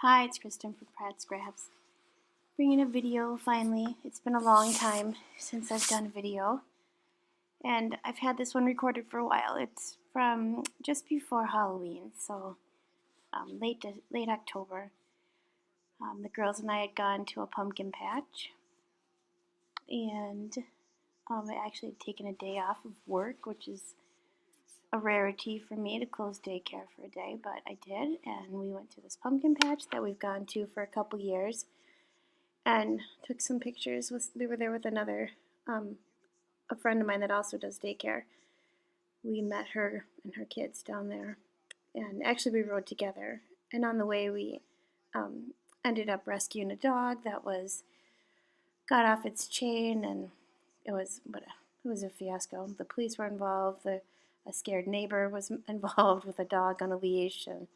Hi, it's Kristen from Pratt Scraps. Bringing a video finally. It's been a long time since I've done a video, and I've had this one recorded for a while. It's from just before Halloween, so late October. The girls and I had gone to a pumpkin patch, and I actually had taken a day off of work, which is a rarity for me to close daycare for a day, but I did, and we went to this pumpkin patch that we've gone to for a couple years. And took some pictures. We were there with another, a friend of mine that also does daycare. We met her and her kids down there, and actually we rode together. And on the way, we ended up rescuing a dog that got off its chain, and it was a fiasco. The police were involved. A scared neighbor was involved with a dog on a leash, and it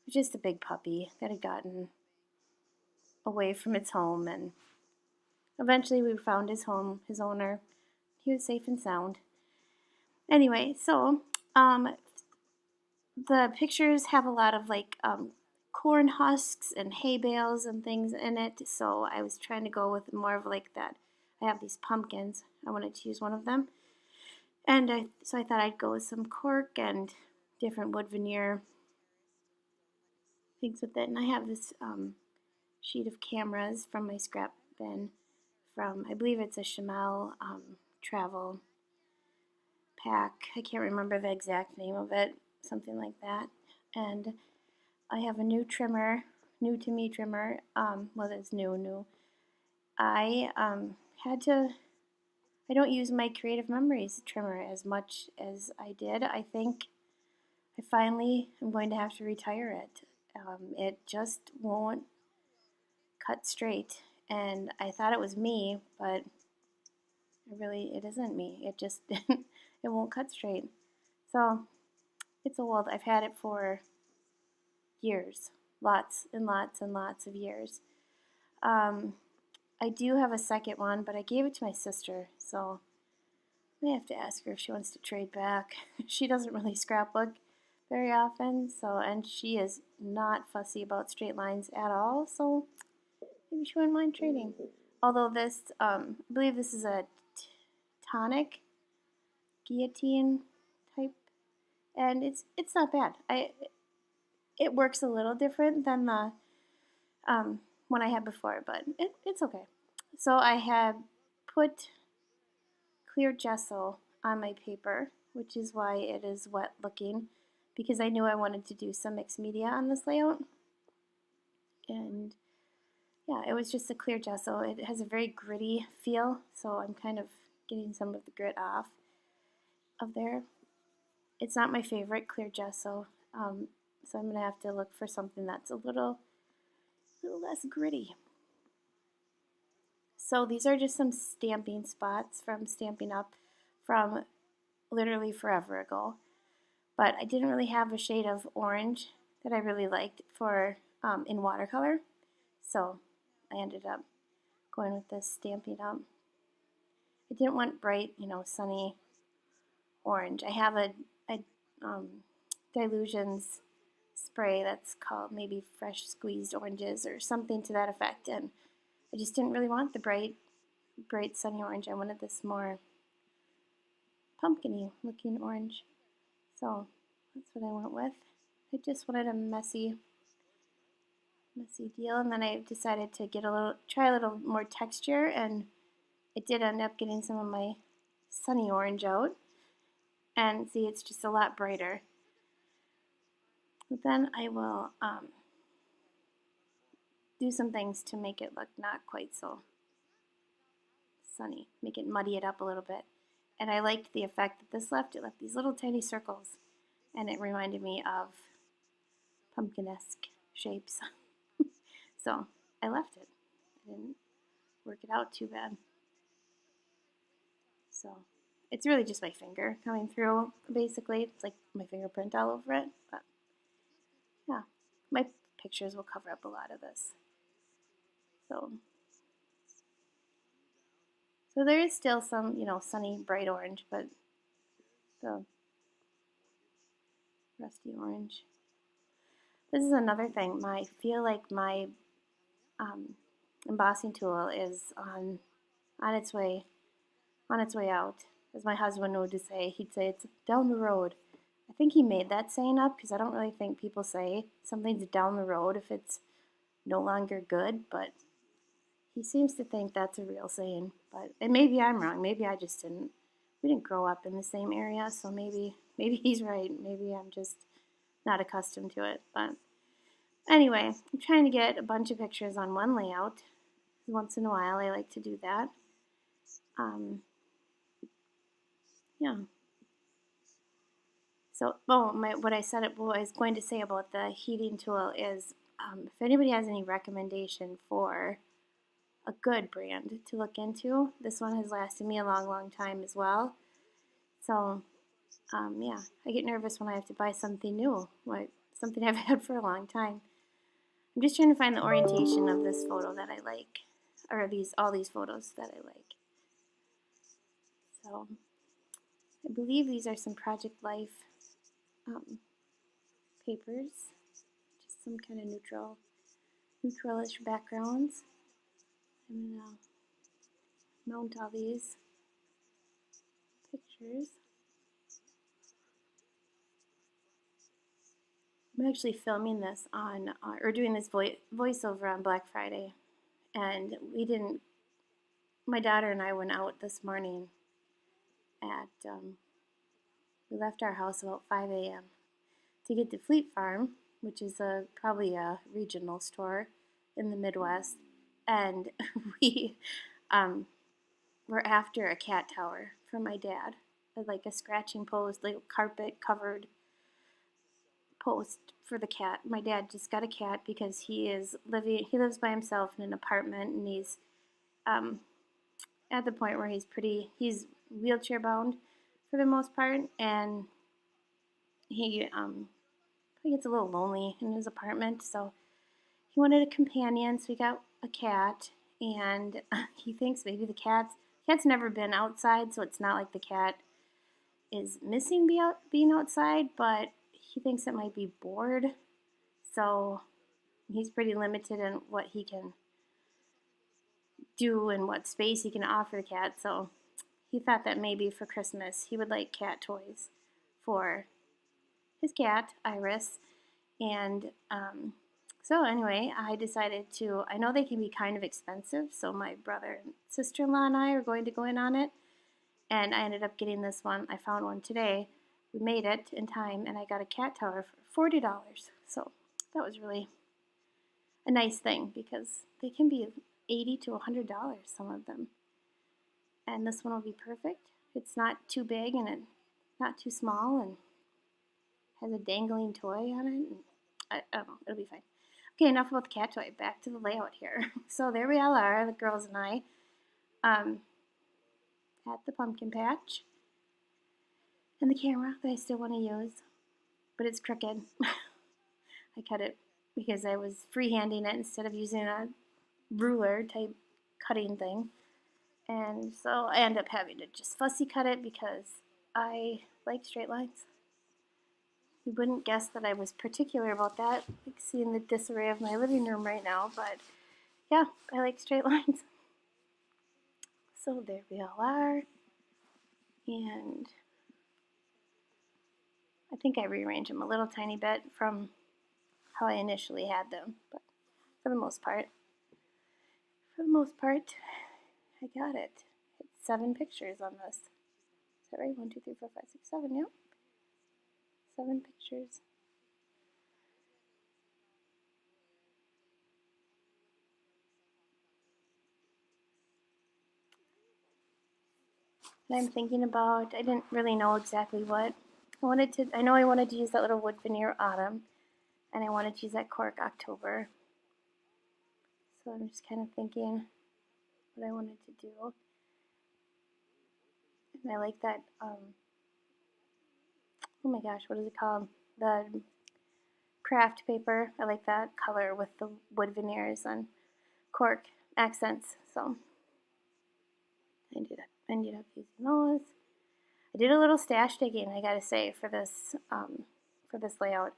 was just a big puppy that had gotten away from its home, and eventually we found his home, his owner. He was safe and sound. Anyway, so the pictures have a lot of corn husks and hay bales and things in it. So I was trying to go with more of like that. I have these pumpkins. I wanted to use one of them. And so I thought I'd go with some cork and different wood veneer things with it. And I have this sheet of cameras from my scrap bin from, I believe it's a Chamel travel pack. I can't remember the exact name of it, something like that. And I have a new trimmer, new to me trimmer. Well, it's new. I I don't use my Creative Memories trimmer as much as I did. I think I finally am going to have to retire it. It just won't cut straight. And I thought it was me, but it isn't me. It just it won't cut straight. So it's old. I've had it for years, lots and lots and lots of years. I do have a second one, but I gave it to my sister, so I may have to ask her if she wants to trade back. She doesn't really scrapbook very often, and she is not fussy about straight lines at all, so maybe she wouldn't mind trading. Although this, I believe this is a tonic guillotine type, and it's not bad. It works a little different than the one I had before, but it's okay. So I had put clear gesso on my paper, which is why it is wet looking, because I knew I wanted to do some mixed media on this layout. And yeah, it was just a clear gesso. It has a very gritty feel, so I'm kind of getting some of the grit off of there. It's not my favorite clear gesso, so I'm going to have to look for something that's a little less gritty. So these are just some stamping spots from Stampin' Up! From literally forever ago. But I didn't really have a shade of orange that I really liked for in watercolor, so I ended up going with this Stampin' Up! I didn't want bright, sunny orange. I have a Dylusions spray that's called maybe Fresh Squeezed Oranges or something to that effect, and I just didn't really want the bright sunny orange. I wanted this more pumpkin-y looking orange. So that's what I went with. I just wanted a messy deal, and then I decided to try a little more texture, and it did end up getting some of my sunny orange out. And see, it's just a lot brighter. But then I will do some things to make it look not quite so sunny, muddy it up a little bit. And I liked the effect that this left. It left these little tiny circles, and it reminded me of pumpkin-esque shapes. So I left it. I didn't work it out too bad. So it's really just my finger coming through, basically. It's like my fingerprint all over it. But yeah, my pictures will cover up a lot of this. So there is still some, sunny, bright orange, but the rusty orange. This is another thing. I feel like my um, embossing tool is on its way out. As my husband would say, he'd say it's down the road. I think he made that saying up because I don't really think people say something's down the road if it's no longer good, but he seems to think that's a real saying. But and maybe I'm wrong. Maybe I just didn't. We didn't grow up in the same area, so maybe he's right. Maybe I'm just not accustomed to it. But anyway, I'm trying to get a bunch of pictures on one layout. Once in a while, I like to do that. Um, yeah. So, what I was going to say about the heating tool is, if anybody has any recommendation for a good brand to look into, this one has lasted me a long, long time as well. So, yeah, I get nervous when I have to buy something new, like something I've had for a long time. I'm just trying to find the orientation of this photo that I like, or all these photos that I like. So, I believe these are some Project Life papers, just some kind of neutralish backgrounds. I'm gonna mount all these pictures. I'm actually filming this on, or doing this voiceover on Black Friday, and my daughter and I went out this morning at, we left our house about 5 a.m. to get to Fleet Farm, which is probably a regional store in the Midwest, and we were after a cat tower for my dad, like a scratching post, like carpet covered post for the cat. My dad just got a cat because he lives by himself in an apartment, and he's at the point where he's wheelchair bound for the most part, and he gets a little lonely in his apartment, so he wanted a companion, so we got a cat, and he thinks maybe cat's never been outside, so it's not like the cat is missing being outside, but he thinks it might be bored, so he's pretty limited in what he can do and what space he can offer the cat, so he thought that maybe for Christmas he would like cat toys for his cat, Iris, and so anyway, I decided I know they can be kind of expensive, so my brother and sister-in-law and I are going to go in on it, and I ended up getting this one. I found one today. We made it in time, and I got a cat tower for $40, so that was really a nice thing because they can be $80 to $100, some of them, and this one will be perfect. It's not too big and it's not too small, and has a dangling toy on it, and I don't know, it'll be fine. Okay, enough about the cat toy. Back to the layout here. So there we all are, the girls and I, at the pumpkin patch. And the camera that I still want to use, but it's crooked. I cut it because I was freehanding it instead of using a ruler type cutting thing. And so I end up having to just fussy cut it because I like straight lines. You wouldn't guess that I was particular about that, like seeing the disarray of my living room right now, but yeah, I like straight lines. So there we all are, and I think I rearranged them a little tiny bit from how I initially had them, but for the most part, I got it. It's 7 pictures on this. Is that right? 1, 2, 3, 4, 5, 6, 7, yep. 7 pictures. And I'm thinking about, I didn't really know exactly what. I know I wanted to use that little wood veneer autumn, and I wanted to use that cork October. So I'm just kind of thinking what I wanted to do. And I like that, oh my gosh, what is it called? The craft paper. I like that color with the wood veneers and cork accents. So I ended up using those. I did a little stash digging, I gotta say, for this layout.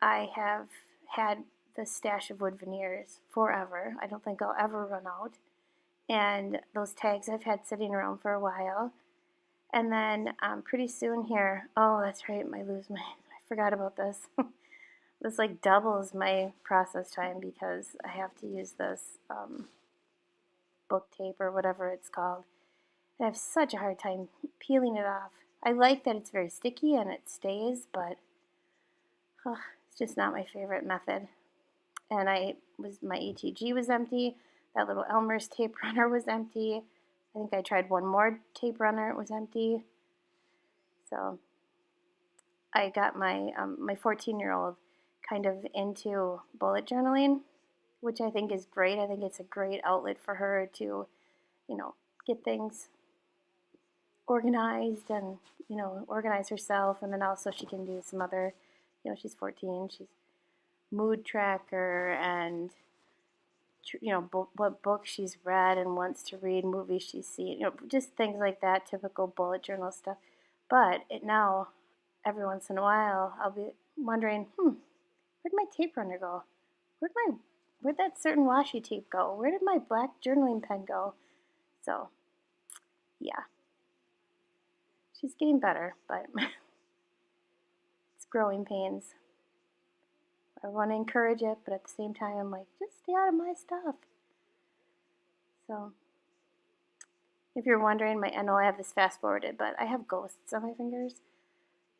I have had the stash of wood veneers forever. I don't think I'll ever run out. And those tags I've had sitting around for a while. And then pretty soon here, oh, that's right, I forgot about this. This like doubles my process time because I have to use this book tape or whatever it's called. And I have such a hard time peeling it off. I like that it's very sticky and it stays, but it's just not my favorite method. And my ATG was empty. That little Elmer's tape runner was empty. I think I tried one more tape runner. It was empty. So I got my 14-year-old kind of into bullet journaling, which I think is great. I think it's a great outlet for her to, get things organized and, organize herself. And then also she can do some other, she's 14. She's mood tracker and what book she's read and wants to read, movies she's seen, just things like that, typical bullet journal stuff. But now, every once in a while, I'll be wondering, where'd my tape runner go? Where'd that certain washi tape go? Where did my black journaling pen go? So, yeah. She's getting better, but it's growing pains. I want to encourage it, but at the same time, I'm like, just stay out of my stuff. So, if you're wondering, I know I have this fast forwarded, but I have ghosts on my fingers.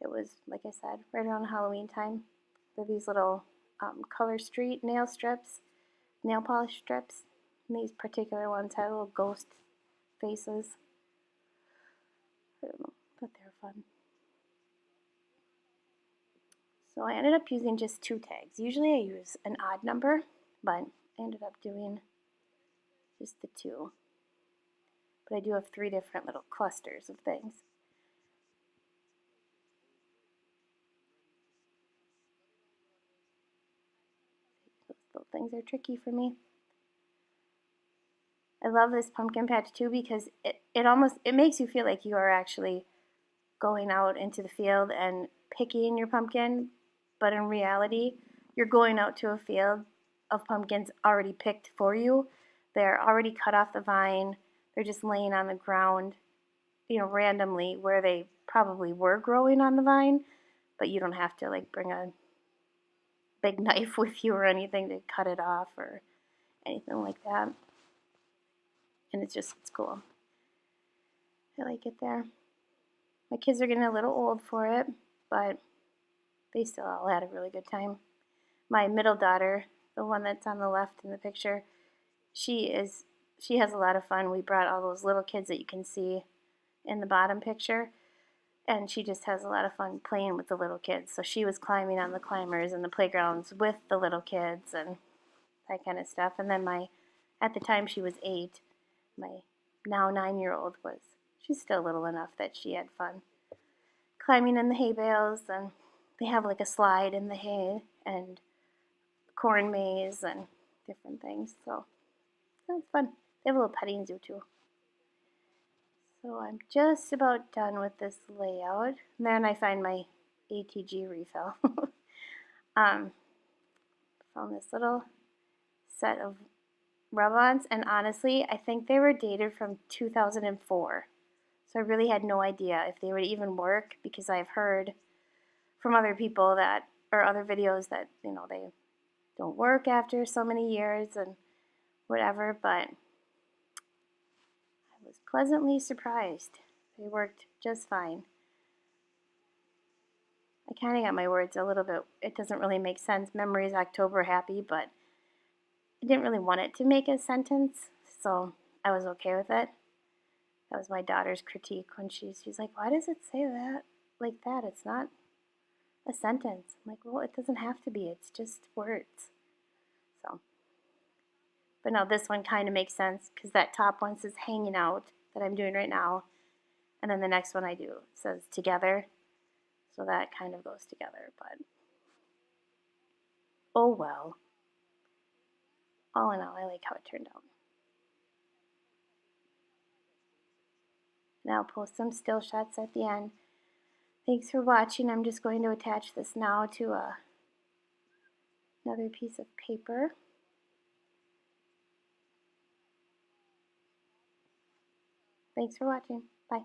It was, like I said, right around Halloween time. They're these little Color Street nail polish strips. And these particular ones had little ghost faces. I don't know, but they're fun. So I ended up using just 2 tags. Usually I use an odd number, but I ended up doing just the 2. But I do have 3 different little clusters of things. Those little things are tricky for me. I love this pumpkin patch too because it makes you feel like you are actually going out into the field and picking your pumpkin, but in reality, you're going out to a field of pumpkins already picked for you. They're already cut off the vine. They're just laying on the ground, randomly where they probably were growing on the vine, but you don't have to bring a big knife with you or anything to cut it off or anything like that. And it's cool. I like it there. My kids are getting a little old for it, but they still all had a really good time. My middle daughter, the one that's on the left in the picture, she has a lot of fun. We brought all those little kids that you can see in the bottom picture, and she just has a lot of fun playing with the little kids. So she was climbing on the climbers in the playgrounds with the little kids and that kind of stuff. And then at the time she was 8, my now 9-year-old she's still little enough that she had fun climbing in the hay bales, and they have a slide in the hay and corn maze and different things. So that's fun. They have a little petting zoo too. So I'm just about done with this layout. And then I find my ATG refill. Found this little set of rub-ons, and honestly, I think they were dated from 2004. So I really had no idea if they would even work, because I've heard from other people or other videos that, they don't work after so many years and whatever, but I was pleasantly surprised. They worked just fine. I kind of got my words a little bit, it doesn't really make sense. Memories October happy, but I didn't really want it to make a sentence, so I was okay with it. That was my daughter's critique when she's like, why does it say that like that? It's not a sentence. I'm like, well, it doesn't have to be. It's just words. So, but no, this one kind of makes sense because that top one says hanging out that I'm doing right now. And then the next one I do says together. So that kind of goes together, but oh well. All in all, I like how it turned out. Now I'll post some still shots at the end. Thanks for watching. I'm just going to attach this now to a Another piece of paper. Thanks for watching. Bye.